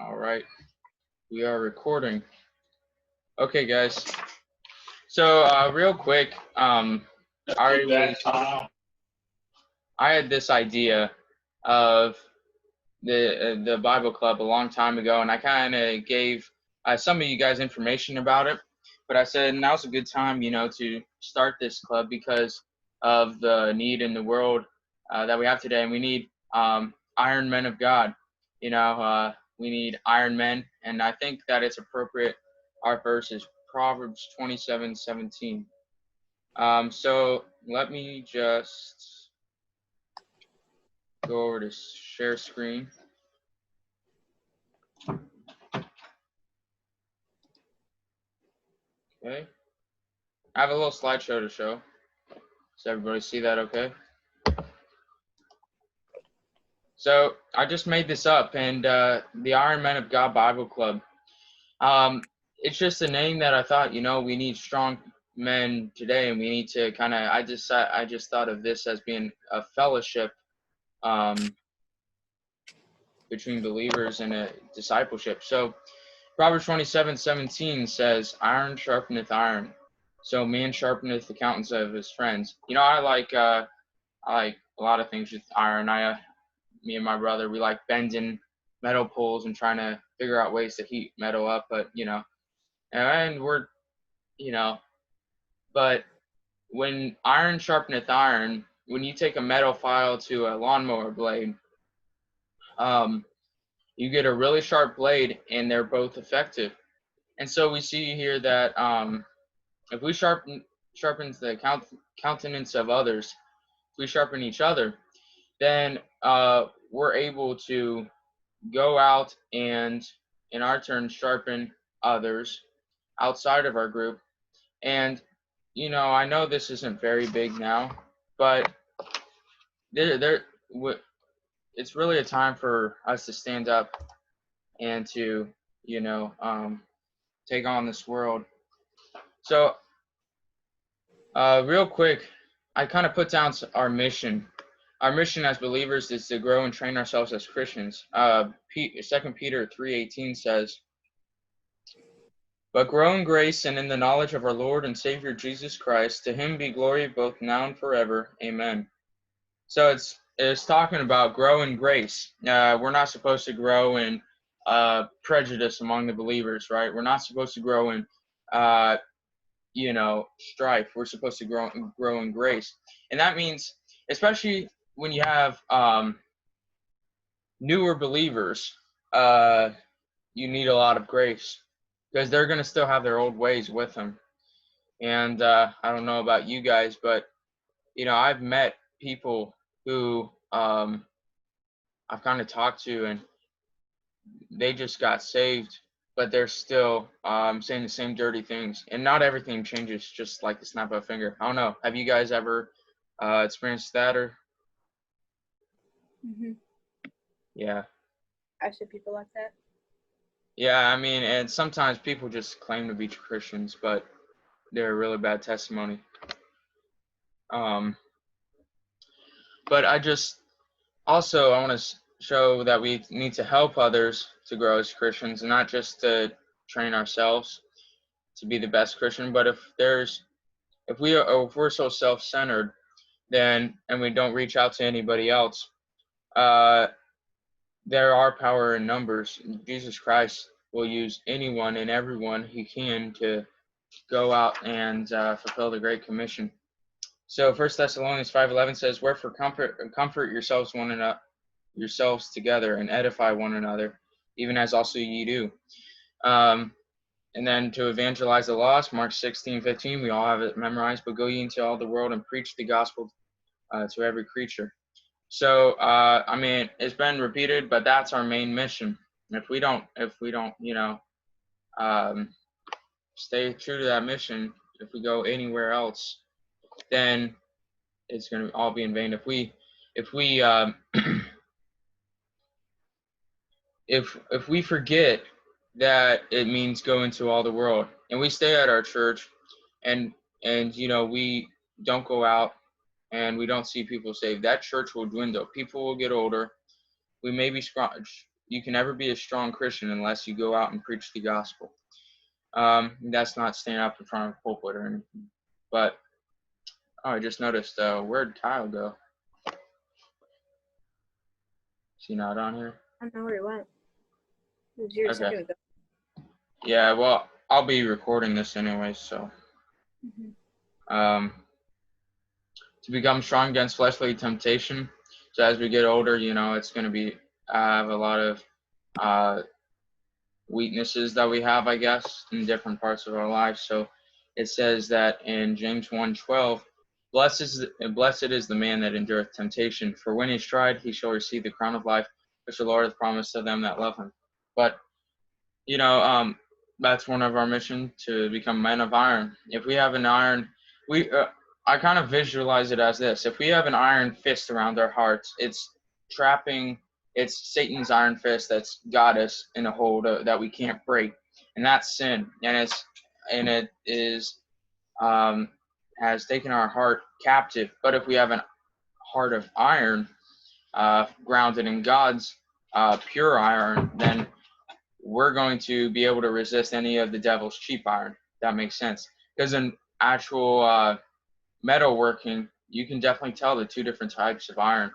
All right, we are recording. Okay, guys. So, real quick, I had this idea of the Bible Club a long time ago, and I kind of gave some of you guys information about it. But I said now's a good time, to start this club because of the need in the world that we have today, and we need iron men of God. We need iron men, and I think that it's appropriate. Our verse is Proverbs 27:17. So let me just go over to share screen. Okay. I have a little slideshow to show. Does everybody see that okay? So I just made this up, and the Iron Men of God Bible Club. It's just a name that I thought, we need strong men today, and we need to kind of. I just thought of this as being a fellowship between believers and a discipleship. So Proverbs 27:17 says, "Iron sharpeneth iron, so man sharpeneth the countenance of his friends." I like a lot of things with iron. Me and my brother, we like bending metal poles and trying to figure out ways to heat metal up. But and we're, but when iron sharpeneth iron, when you take a metal file to a lawnmower blade, you get a really sharp blade, and they're both effective. And so we see here that if we sharpens the countenance of others, if we sharpen each other, then we're able to go out and, in our turn, sharpen others outside of our group. And, I know this isn't very big now, but it's really a time for us to stand up and to, take on this world. So, real quick, I kind of put down our mission. Our mission as believers is to grow and train ourselves as Christians. 2 Peter 3:18 says, "But grow in grace and in the knowledge of our Lord and Savior Jesus Christ. To him be glory both now and forever. Amen." So it's talking about grow in grace. We're not supposed to grow in prejudice among the believers, right? We're not supposed to grow in strife. We're supposed to grow in grace. And that means, especially when you have newer believers, you need a lot of grace because they're going to still have their old ways with them. And I don't know about you guys, but, I've met people who I've kind of talked to, and they just got saved, but they're still saying the same dirty things. And not everything changes just like the snap of a finger. I don't know. Have you guys ever experienced that? Or Yeah. Actually, people like that. Yeah, I mean, and sometimes people just claim to be Christians, but they're a really bad testimony. But I want to show that we need to help others to grow as Christians, and not just to train ourselves to be the best Christian. But if we're so self-centered, then, and we don't reach out to anybody else, there are power in numbers. Jesus Christ will use anyone and everyone he can to go out and fulfill the Great Commission. So 1 Thessalonians 5:11 says, "Wherefore comfort yourselves together and edify one another, even as also ye do." And then to evangelize the lost, Mark 16:15, we all have it memorized, "But go ye into all the world and preach the gospel to every creature." So, I mean, it's been repeated, but that's our main mission. If we don't, stay true to that mission, if we go anywhere else, then it's going to all be in vain. If we if we forget that it means go into all the world, and we stay at our church, and we don't go out, and we don't see people saved, that church will dwindle. People will get older. We may be you can never be a strong Christian unless you go out and preach the gospel. That's not standing up in front of a pulpit or anything. But I just noticed, where'd Kyle go? Is he not on here? I don't know where he went. It was you a second ago. Yeah, well, I'll be recording this anyway, so. To become strong against fleshly temptation. So as we get older, it's going to be have a lot of weaknesses that we have, I guess, in different parts of our life. So it says that in James 1:12, blessed is the man that endureth temptation, for when he is tried, he shall receive the crown of life, which the Lord hath promised to them that love him. But that's one of our mission, to become men of iron. If we have an iron, I kind of visualize it as this: if we have an iron fist around our hearts, it's Satan's iron fist that's got us in a hold that we can't break, and that's sin, and it is has taken our heart captive. But if we have a heart of iron, grounded in God's pure iron, then we're going to be able to resist any of the devil's cheap iron. That makes sense. Because in actual metalworking, you can definitely tell the two different types of iron.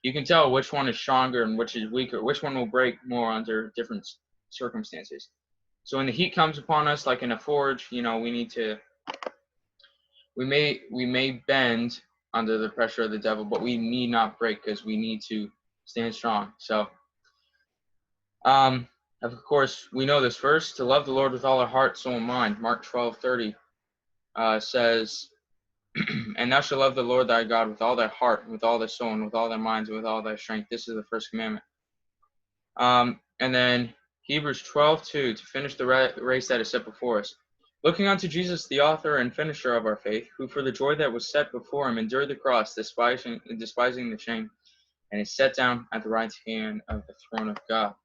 You can tell which one is stronger and which is weaker, which one will break more under different circumstances. So when the heat comes upon us, like in a forge, we may bend under the pressure of the devil, but we need not break, because we need to stand strong. So, of course, we know this verse: to love the Lord with all our heart, soul, and mind. Mark 12:30 says, and thou shalt love the Lord thy God with all thy heart, with all thy soul, and with all thy mind, and with all thy strength. This is the first commandment. And then Hebrews 12:2, to finish the race that is set before us. Looking unto Jesus, the author and finisher of our faith, who for the joy that was set before him endured the cross, despising the shame, and is set down at the right hand of the throne of God.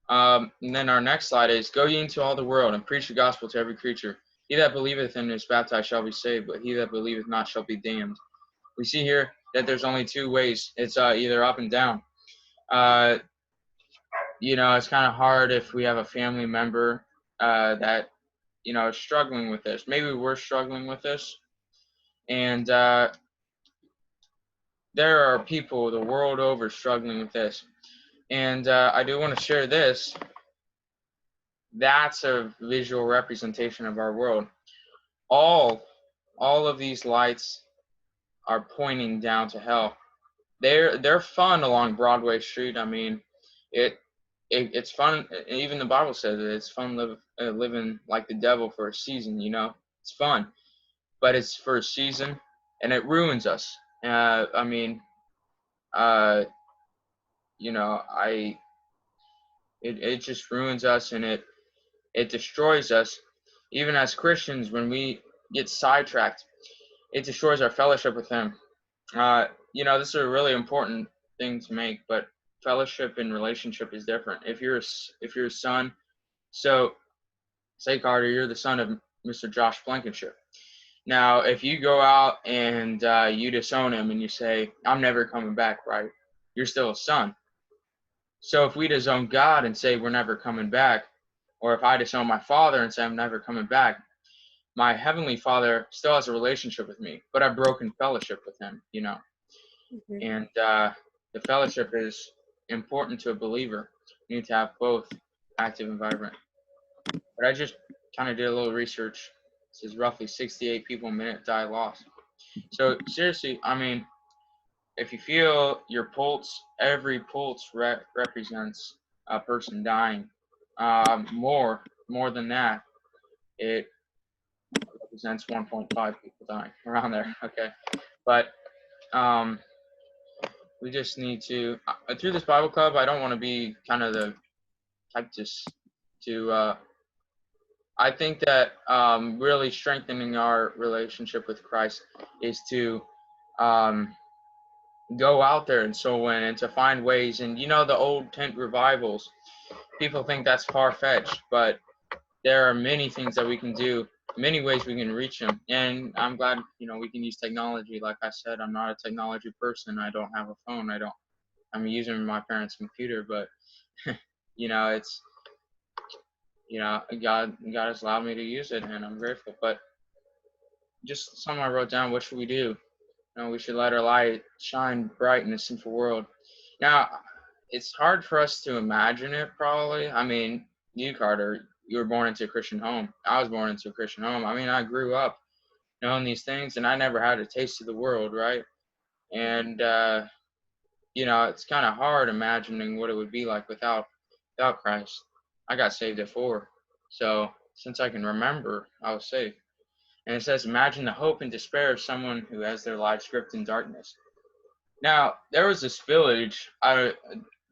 And then our next slide is, go ye into all the world and preach the gospel to every creature. He that believeth and is baptized shall be saved, but he that believeth not shall be damned. We see here that there's only two ways. It's either up and down. It's kind of hard if we have a family member that is struggling with this. Maybe we're struggling with this, and there are people the world over struggling with this. And I do want to share this. That's a visual representation of our world. All of these lights are pointing down to hell. They're fun along Broadway Street. I mean, it's fun. Even the Bible says it. It's fun living like the devil for a season. It's fun, but it's for a season, and it ruins us. It just ruins us, and it destroys us. Even as Christians, when we get sidetracked, it destroys our fellowship with Him. This is a really important thing to make, but fellowship and relationship is different. If you're a son, so say Carter, you're the son of Mr. Josh Blankenship. Now, if you go out and you disown him and you say, I'm never coming back, right? You're still a son. So if we disown God and say we're never coming back, or if I disown my father and say I'm never coming back, my heavenly Father still has a relationship with me, but I've broken fellowship with him, And the fellowship is important to a believer. You need to have both active and vibrant. But I just kind of did a little research. It says roughly 68 people a minute die lost. So seriously, if you feel your pulse, every pulse represents a person dying. More than that, it represents 1.5 people dying, around there. Okay, but we just need to, through this Bible club, I don't want to be kind of the type to I think that really strengthening our relationship with Christ is to go out there and soul win, and to find ways. And the old tent revivals, people think that's far-fetched, but there are many things that we can do, many ways we can reach them. And I'm glad we can use technology. Like I said, I'm not a technology person. I don't have a phone. I'm using my parents' computer, but it's God has allowed me to use it, and I'm grateful. But just something I wrote down. What should we do? We should let our light shine bright in a sinful world. Now, it's hard for us to imagine it, probably. I mean, you, Carter, you were born into a Christian home. I was born into a Christian home. I mean, I grew up knowing these things, and I never had a taste of the world, right? And it's kind of hard imagining what it would be like without Christ. I got saved at 4, so since I can remember, I was saved. And it says, imagine the hope and despair of someone who has their lives gripped in darkness. Now, there was this village.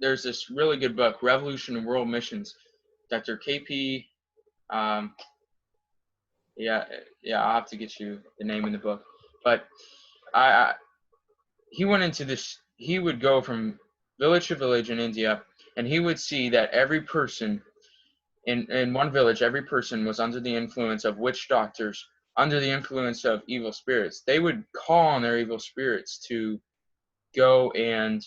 There's this really good book, Revolution in World Missions. Dr. KP. Yeah, I'll have to get you the name in the book. But he went into this. He would go from village to village in India, and he would see that every person in one village, every person was under the influence of witch doctors, under the influence of evil spirits. They would call on their evil spirits to go and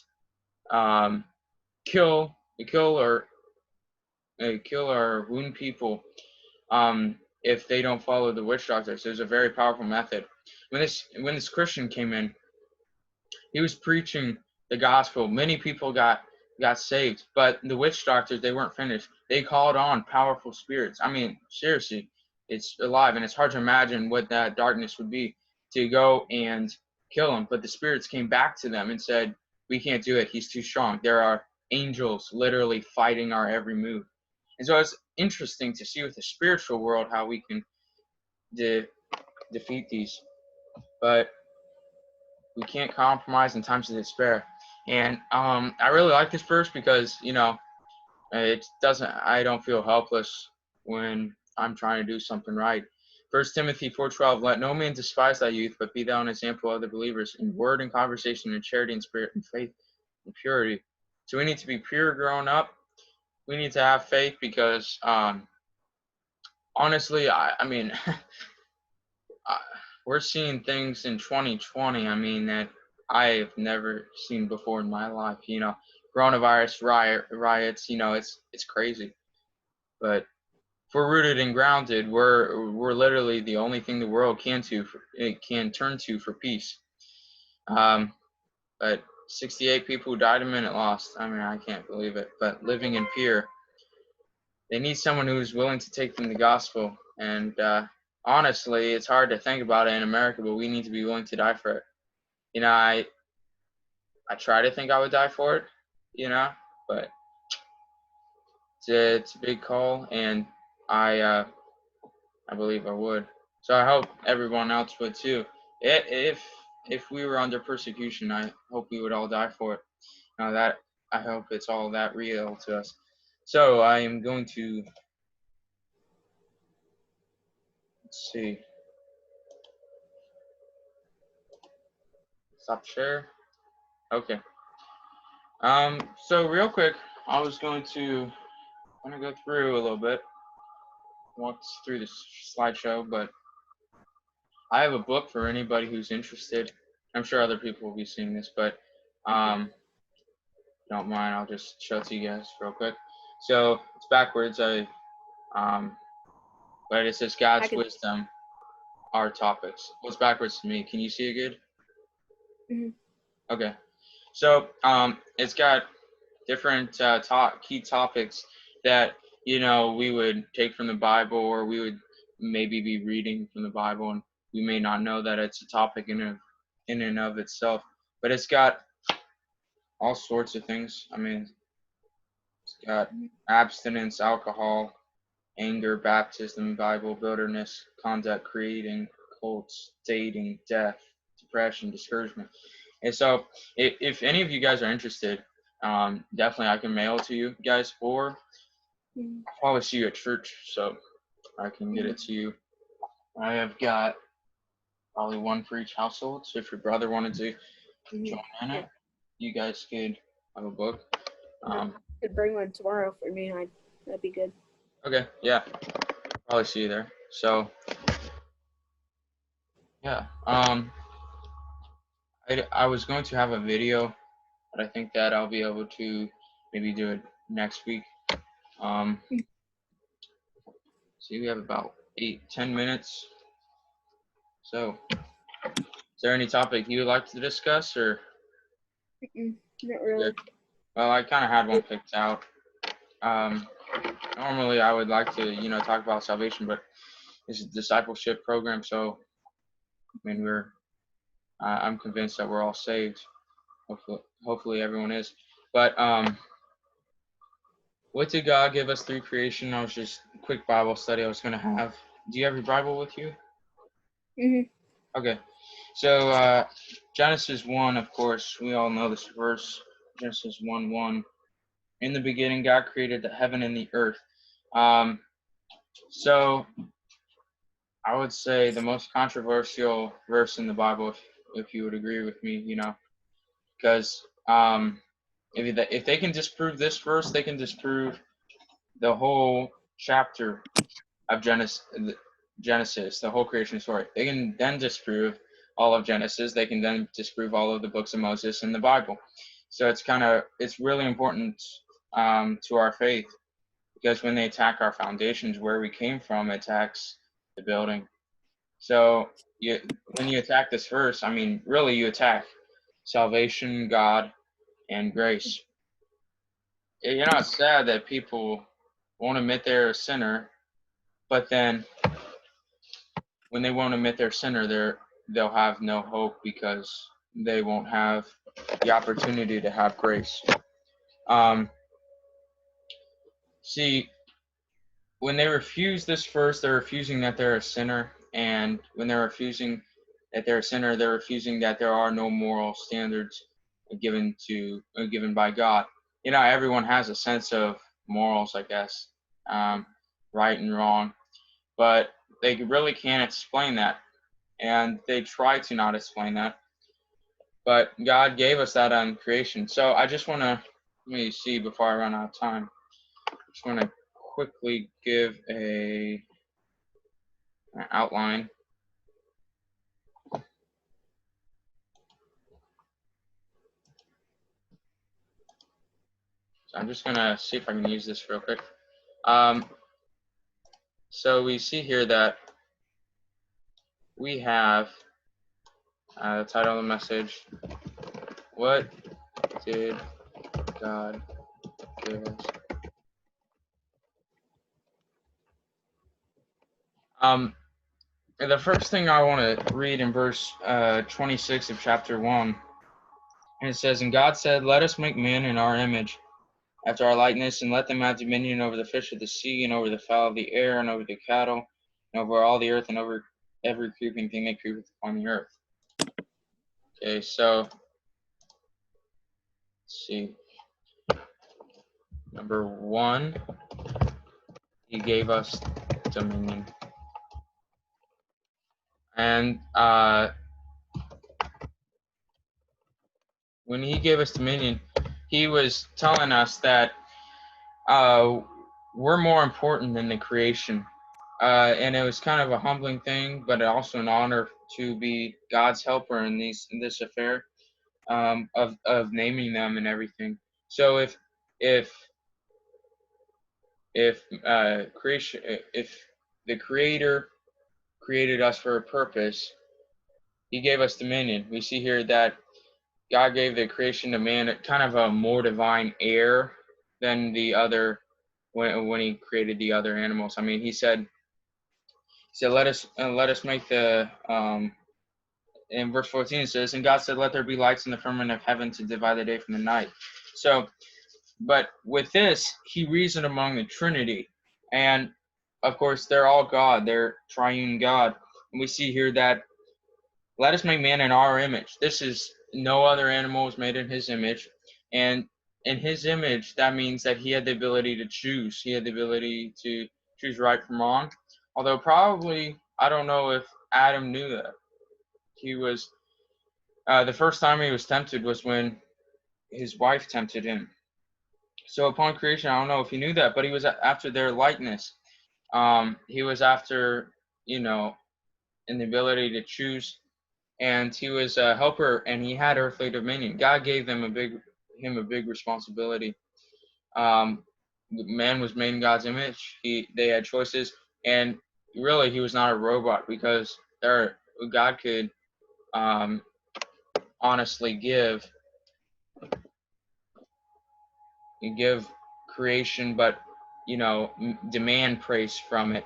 kill or wound people if they don't follow the witch doctors. It was a very powerful method. When this Christian came in, he was preaching the gospel. Many people got saved, but the witch doctors, they weren't finished. They called on powerful spirits. I mean, seriously, it's alive, and it's hard to imagine what that darkness would be to go and kill him. But the spirits came back to them and said, we can't do it. He's too strong. There are angels literally fighting our every move. And so it's interesting to see with the spiritual world how we can defeat these. But we can't compromise in times of despair. And I really like this verse because, I don't feel helpless when I'm trying to do something right. 1 Timothy 4:12, let no man despise thy youth, but be thou an example of other believers in word and conversation, in charity and spirit and faith and purity. So we need to be pure growing up. We need to have faith because, honestly, I mean, we're seeing things in 2020, that I've never seen before in my life. Coronavirus riots, it's crazy. But if we're rooted and grounded, we're literally the only thing the world can turn to for peace. But 68 people who died, a minute lost. I can't believe it. But living in fear, they need someone who's willing to take them the gospel. And honestly, it's hard to think about it in America, but we need to be willing to die for it. I try to think I would die for it, but it's a big call, and I believe I would. So I hope everyone else would too. If we were under persecution, I hope we would all die for it. That I hope it's all that real to us. So I am going to, let's see, stop share. Okay. So real quick, I was going to go through a little bit, walk through this slideshow, but I have a book for anybody who's interested. I'm sure other people will be seeing this, but don't mind, I'll just show it to you guys real quick. So it's backwards. But it says God's wisdom, our topics. What's backwards to me? Can you see it good? Mm-hmm. Okay. So it's got different key topics that we would take from the Bible, or we would maybe be reading from the Bible, and we may not know that it's a topic in and of itself. But it's got all sorts of things. It's got abstinence, alcohol, anger, baptism, Bible, bitterness, conduct, creating, cults, dating, death, depression, discouragement. And so if any of you guys are interested, definitely I can mail it to you guys, or I'll probably see you at church, so I can get it to you. I have got probably one for each household, so if your brother wanted to join in it, you guys could have a book. Could bring one tomorrow for me. That'd be good. Okay, yeah, probably see you there. So yeah, I was going to have a video but I think that I'll be able to maybe do it next week. See, we have about 10 minutes. So, is there any topic you would like to discuss, or? Not really. Well, I kind of had one picked out. Normally, I would like to, talk about salvation, but it's a discipleship program, so I mean, I'm convinced that we're all saved. Hopefully, everyone is. But what did God give us through creation? I was just a quick Bible study I was going to have. Do you have your Bible with you? Okay. So Genesis 1, of course, we all know this verse. Genesis 1:1. In the beginning, God created the heaven and the earth. So I would say the most controversial verse in the Bible, if you would agree with me, because if they can disprove this verse, they can disprove the whole chapter of Genesis, the whole creation story. They can then disprove all of Genesis. They can then disprove all of the books of Moses in the Bible. So it's really important to our faith, because when they attack our foundations, where we came from, it attacks the building. So when you attack this verse, I mean, really, you attack salvation, God, and grace. It's sad that people won't admit they're a sinner, but then when they won't admit they're a sinner, they'll have no hope, because they won't have the opportunity to have grace. See, when they refuse this verse, they're refusing that they're a sinner, and when they're refusing that they're a sinner, they're refusing that there are no moral standards given by God. Everyone has a sense of morals, I guess, right and wrong, but they really can't explain that, and they try to not explain that. But God gave us that on creation. So I just want to, let me see before I run out of time. I just want to quickly give an outline. So I'm just going to see if I can use this real quick. So we see here that we have the title of the message, What Did God Give Us? The first thing I want to read in verse 26 of chapter 1, and it says, And God said, Let us make man in our image, after our likeness, and let them have dominion over the fish of the sea, and over the fowl of the air, and over the cattle, and over all the earth, and over every creeping thing that creepeth upon the earth. Okay, so let's see. Number 1, he gave us dominion. And when he gave us dominion, he was telling us that we're more important than the creation. And it was kind of a humbling thing, but also an honor to be God's helper in this affair of naming them and everything. So if creation, if the Creator created us for a purpose, he gave us dominion. We see here that God gave the creation to man kind of a more divine air than the other, when he created the other animals. I mean, he said let us make the in verse 14 it says, And God said, Let there be lights in the firmament of heaven to divide the day from the night. So, but with this, he reasoned among the Trinity, and of course they're all God, they're triune God. And we see here that let us make man in our image. This is no other animal is made in his image, and in his image, that means that he had the ability to choose. He had the ability to choose right from wrong. Although probably, I don't know if Adam knew that. He was the first time he was tempted was when his wife tempted him. So upon creation, I don't know if he knew that, but he was after their likeness. He was after, in the ability to choose, and he was a helper, and he had earthly dominion. God gave them him a big responsibility. Man was made in God's image. They had choices, and really he was not a robot, because God could honestly give creation, but demand praise from it,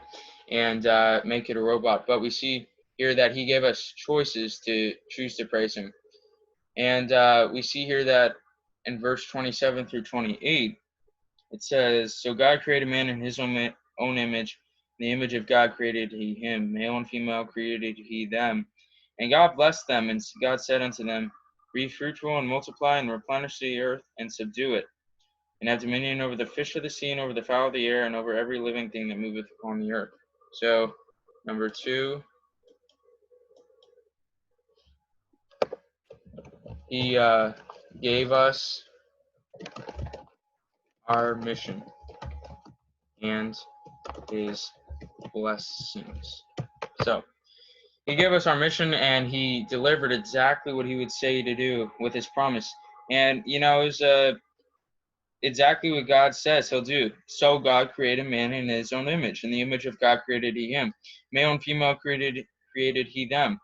and make it a robot. But we see here that he gave us choices to choose to praise him, and we see here that in verse 27 through 28, it says, "So God created man in his own image. In the image of God created he him. Male and female created he them. And God blessed them, and God said unto them, Be fruitful and multiply and replenish the earth and subdue it, and have dominion over the fish of the sea and over the fowl of the air and over every living thing that moveth upon the earth." So, number 2, he gave us our mission and his blessings. So, he gave us our mission, and he delivered exactly what he would say to do with his promise. And, it was exactly what God says he'll do. So God created man in his own image. In the image of God created he him. Male and female created he them.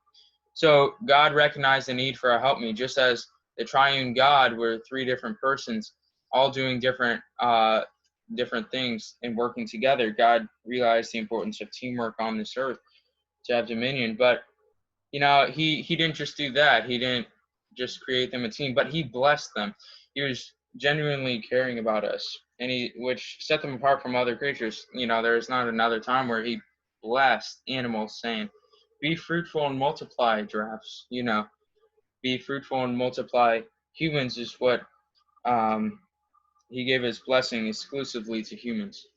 So God recognized the need for a helpmeet, just as the triune God were 3 different persons, all doing different things and working together. God realized the importance of teamwork on this earth to have dominion. But he didn't just do that. He didn't just create them a team, but he blessed them. He was genuinely caring about us, and which set them apart from other creatures. There is not another time where he blessed animals, saying, "Be fruitful and multiply." Giraffes, be fruitful and multiply. Humans is what he gave his blessing exclusively to humans.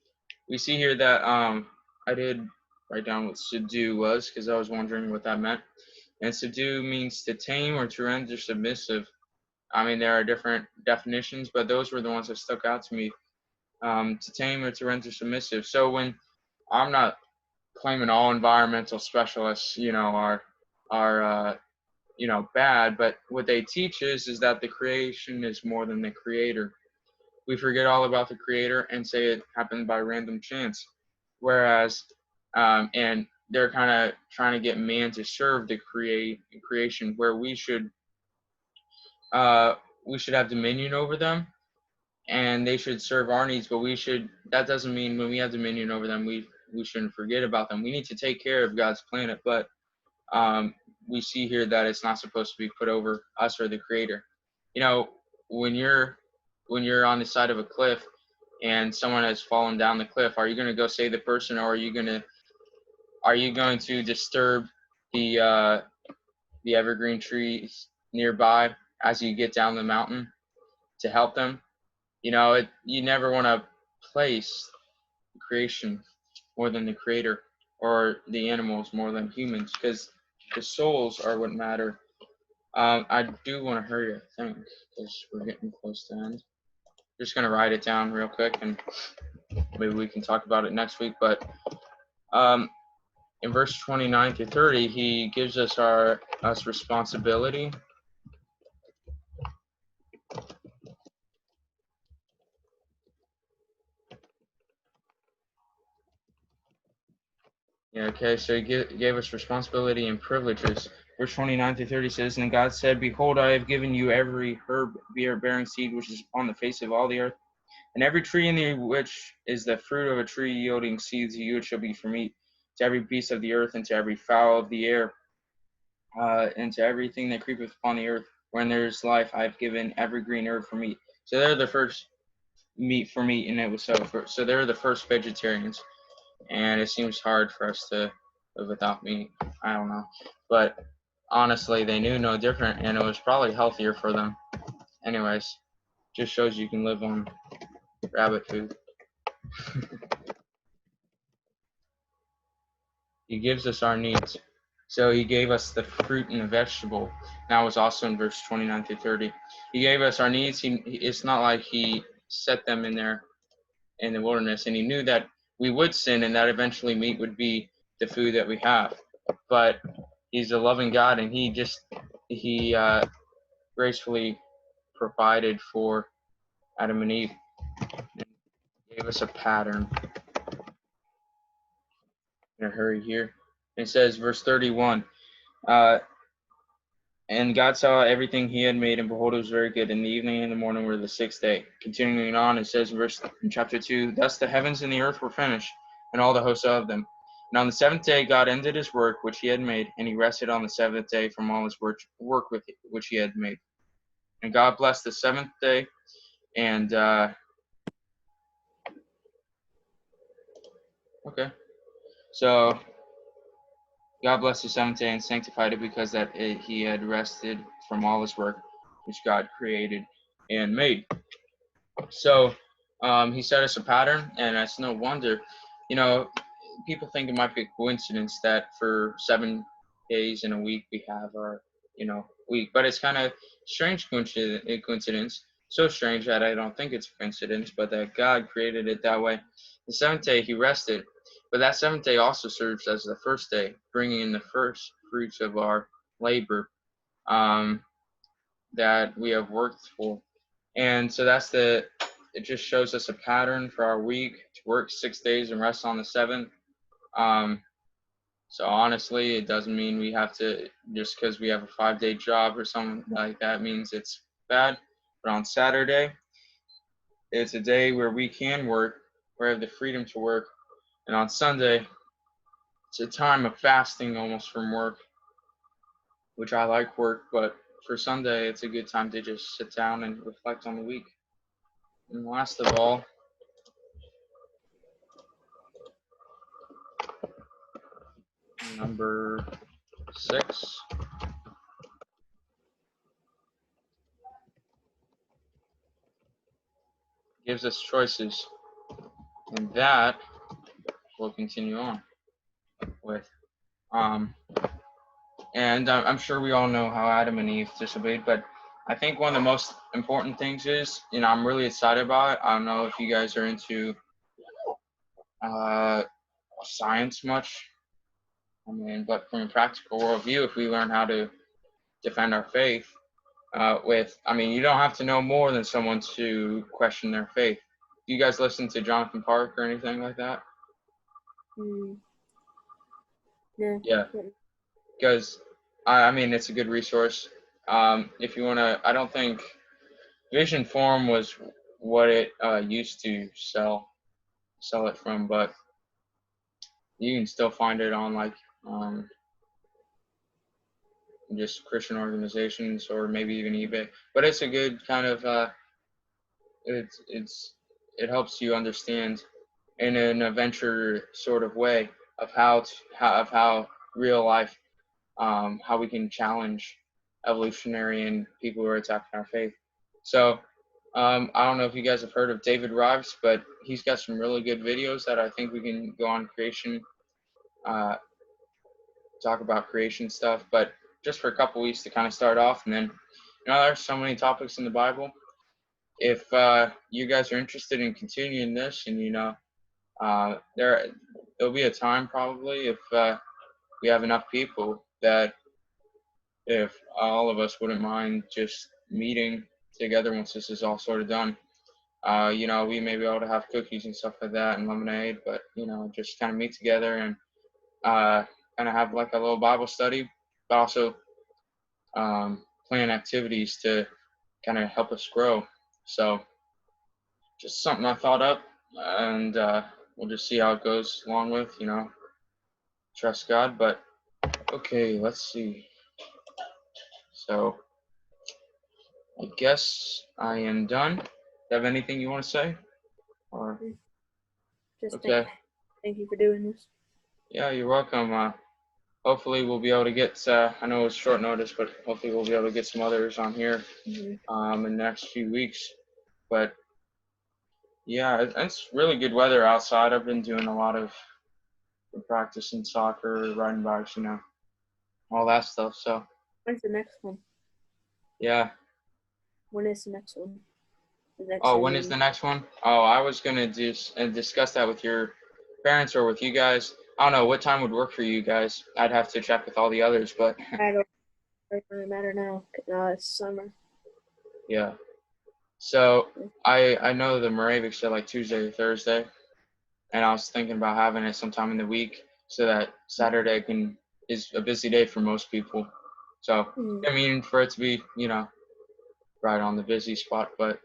We see here that I did write down what subdue was, because I was wondering what that meant. And subdue means to tame or to render submissive. I mean, there are different definitions, but those were the ones that stuck out to me. To tame or to render submissive. So when I'm not claiming all environmental specialists, are bad, but what they teach is that the creation is more than the creator. We forget all about the creator and say it happened by random chance. Whereas, and they're kind of trying to get man to serve the creation, where we should have dominion over them, and they should serve our needs. But that doesn't mean when we have dominion over them, we shouldn't forget about them. We need to take care of God's planet, but we see here that it's not supposed to be put over us or the creator. When you're on the side of a cliff and someone has fallen down the cliff, are you going to go save the person, or are you going to disturb the evergreen trees nearby as you get down the mountain to help them? You never want to place creation more than the creator, or the animals more than humans, because the souls are what matter. I do want to hurry, I think, because we're getting close to the end. Just going to write it down real quick, and maybe we can talk about it next week. But in verse 29 through 30, he gives us responsibility. Yeah, okay, so he gave us responsibility and privileges. Verse 29 through 30 says, "And God said, Behold, I have given you every herb bearing seed which is upon the face of all the earth, and every tree in the which is the fruit of a tree yielding seeds, you it shall be for meat. To every beast of the earth, and to every fowl of the air, and to everything that creepeth upon the earth, wherein there is life, I have given every green herb for meat." So they're the first meat for meat, and it was so they're the first vegetarians. And it seems hard for us to live without meat. I don't know. But honestly, they knew no different, and it was probably healthier for them. Anyways, just shows you can live on rabbit food. He gives us our needs. So he gave us the fruit and the vegetable. That was also in verse 29 through 30. He gave us our needs. It's not like he set them in there in the wilderness, and he knew that we would sin, and that eventually meat would be the food that we have. But he's a loving God, and he gracefully provided for Adam and Eve. And gave us a pattern. In a hurry here. It says, verse 31. And God saw everything he had made, and behold, it was very good. And the evening and the morning were the sixth day. Continuing on, it says in chapter 2, thus the heavens and the earth were finished, and all the hosts of them. And on the seventh day God ended his work which he had made, and he rested on the seventh day from all his work which he had made. And God blessed the seventh day, and so God blessed the seventh day and sanctified it, because that he had rested from all his work which God created and made. So he set us a pattern, and it's no wonder, people think it might be a coincidence that for 7 days in a week we have our, week. But it's kind of strange coincidence. So strange that I don't think it's a coincidence, but that God created it that way. The seventh day he rested. But that seventh day also serves as the first day, bringing in the first fruits of our labor that we have worked for. And so it just shows us a pattern for our week to work 6 days and rest on the seventh. So honestly, it doesn't mean we have to, just because we have a 5-day job or something like that, means it's bad. But on Saturday, it's a day where we can work, we have the freedom to work. And on Sunday, it's a time of fasting almost from work, which I like work, but for Sunday, it's a good time to just sit down and reflect on the week. And last of all, number 6. Gives us choices, and that we'll continue on with. And I'm sure we all know how Adam and Eve disobeyed, but I think one of the most important things is, I'm really excited about it. I don't know if you guys are into science much. But from a practical worldview, if we learn how to defend our faith you don't have to know more than someone to question their faith. Do you guys listen to Jonathan Park or anything like that? Yeah. Because it's a good resource. If you want to, I don't think Vision Forum was what it used to sell it from, but you can still find it on just Christian organizations or maybe even eBay. But it's a good kind of it helps you understand in an adventure sort of way of how real life, how we can challenge evolutionary and people who are attacking our faith. So I don't know if you guys have heard of David Rives, but he's got some really good videos that I think we can go on creation, talk about creation stuff, but just for a couple weeks to kind of start off. And then, there's so many topics in the Bible. If you guys are interested in continuing this, and there'll be a time probably if we have enough people that if all of us wouldn't mind just meeting together once this is all sort of done. We may be able to have cookies and stuff like that and lemonade, but just kind of meet together and kind of have like a little Bible study, but also plan activities to kind of help us grow. So just something I thought up, and we'll just see how it goes along with, trust God. But okay, let's see. So I guess I am done. Do you have anything you want to say? Or just okay. Thank you for doing this. Yeah, you're welcome. Hopefully we'll be able to get, I know it's short notice, but hopefully we'll be able to get some others on here in the next few weeks. But yeah, it's really good weather outside. I've been doing a lot of practicing soccer, riding bikes, all that stuff. So when's the next one? Yeah. When is the next one? When is the next one? I was gonna discuss that with your parents or with you guys. I don't know what time would work for you guys. I'd have to check with all the others, but I don't really matter now. It's summer. Yeah. So I know the Moravics said like Tuesday or Thursday, and I was thinking about having it sometime in the week so that Saturday is a busy day for most people. So Mm. I mean, for it to be right on the busy spot, but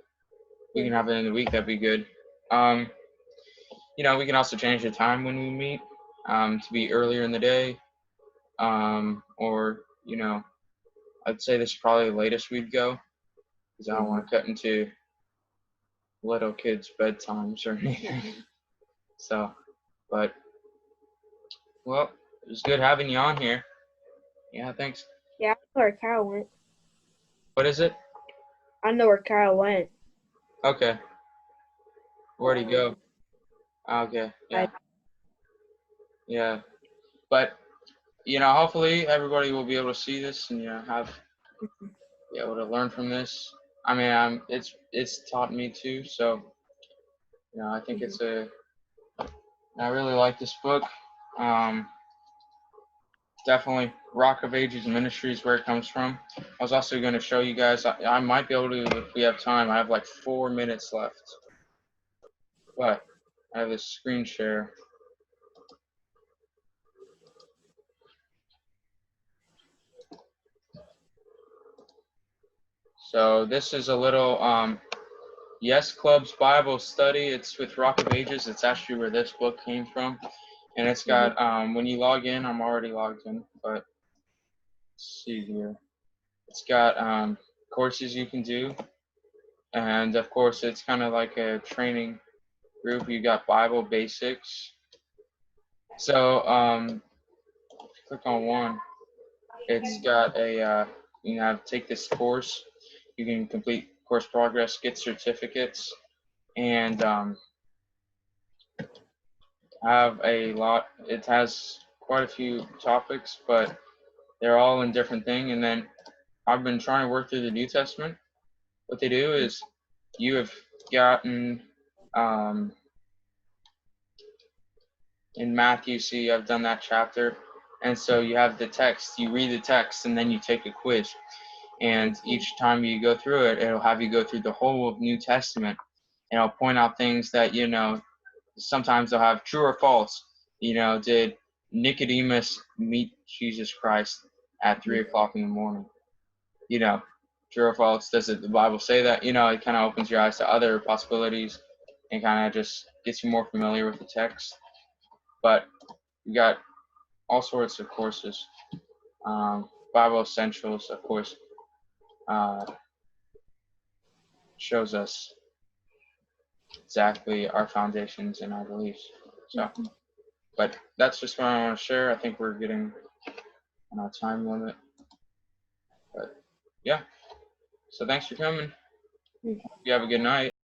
we can have it in the week. That'd be good. Um, we can also change the time when we meet to be earlier in the day, or I'd say this is probably the latest we'd go because I don't want to cut into little kids' bedtimes or anything. So, but well, it was good having you on here. Yeah, thanks. Yeah, I know where Kyle went. What is it? I know where Kyle went. Okay, where'd he go? Um, Okay, I yeah, yeah. But hopefully everybody will be able to see this and be able to learn from this. I mean, it's taught me too. So I think I really like this book. Um, Definitely Rock of Ages Ministries where it comes from. I was also going to show you guys. I might be able to if we have time. I have like 4 minutes left, but I have this screen share. So this is a little Yes Club's Bible study. It's with Rock of Ages. It's actually where this book came from, and it's got when you log in. I'm already logged in, but let's see here. It's got courses you can do, and of course it's kind of like a training group. You got Bible basics. So click on one. It's got you have take this course. You can complete course progress, get certificates, and have a lot. It has quite a few topics, but they're all in different thing. And then I've been trying to work through the New Testament. What they do is you have gotten in Matthew, see, I've done that chapter. And so you have the text, you read the text, and then you take a quiz. And each time you go through it, it'll have you go through the whole of New Testament. And it'll point out things that, sometimes they'll have true or false. Did Nicodemus meet Jesus Christ at 3 o'clock in the morning? True or false? Does the Bible say that? It kind of opens your eyes to other possibilities and kind of just gets you more familiar with the text. But we got all sorts of courses. Bible Essentials, of course, shows us exactly our foundations and our beliefs. So, but that's just what I want to share. I think we're getting on our time limit. But yeah, so thanks for coming. You have a good night.